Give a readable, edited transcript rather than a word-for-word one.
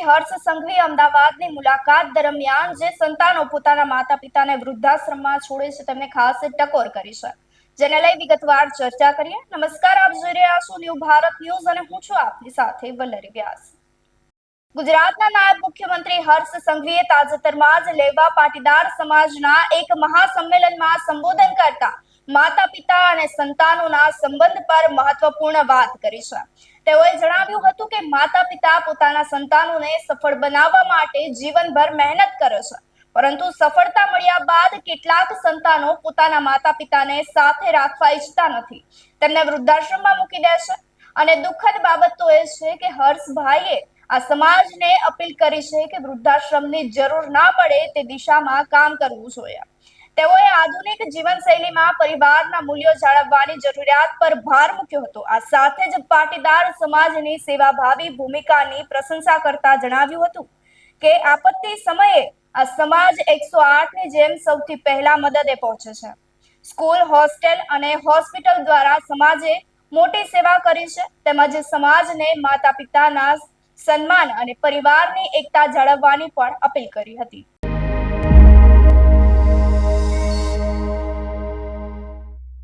મુખ્યમંત્રી હર્ષ સંઘવીએ અમદાવાદની મુલાકાત દરમિયાન જે સંતાનો પોતાના માતા પિતાને વૃદ્ધાશ્રમમાં છોડે છે તેમને ખાસ ટકોર કરી છે, જેને લઈ વિગતવાર ચર્ચા કરીએ। નમસ્કાર, આપ જોઈ રહ્યા છો ન્યૂ ભારત ન્યૂઝ અને હું છું આપની સાથે વલ્લરી વ્યાસ। ગુજરાતના નાયબ મુખ્યમંત્રી હર્ષ સંઘવીએ તાજેતરમાં જ લેવા પાટીદાર સમાજના એક મહાસંમેલનમાં સંબોધન કરતા માતા પિતા અને સંતાનોના સંબંધ પર મહત્વપૂર્ણ વાત કરી છે। તેઓએ જણાવ્યું હતું કે માતા પિતા પોતાના સંતાનોને સફળ બનાવવા માટે જીવનભર મહેનત કરે છે, પરંતુ સફળતા મળ્યા બાદ કેટલાક સંતાનો પોતાના માતા પિતાને સાથે રાખવા ઈચ્છતા નથી, તેમને વૃદ્ધાશ્રમમાં મૂકી દે છે। અને દુઃખદ બાબત તો એ છે કે હર્ષભાઈએ આ સમાજને અપીલ કરી છે કે વૃદ્ધાશ્રમની જરૂર ના પડે તે દિશામાં કામ કરવું જોઈએ। તેઓએ આધુનિક જીવનશૈલીમાં પરિવારના મૂલ્યો જાળવવાની જરૂરિયાત પર ભાર મૂક્યો હતો। આ સાથે જ પાટીદાર સમાજની સેવાભાવી ભૂમિકાની પ્રશંસા કરતા જણાવ્યું હતું કે આપત્તિ સમયે આ સમાજ 108ની જેમ સૌથી પહેલા મદદે પહોંચે છે। સ્કૂલ, હોસ્ટેલ અને હોસ્પિટલ દ્વારા સમાજે મોટી સેવા કરી છે, તેમજ સમાજને માતા પિતાના સન્માન અને પરિવારની એકતા જાળવવાની પણ અપીલ કરી હતી।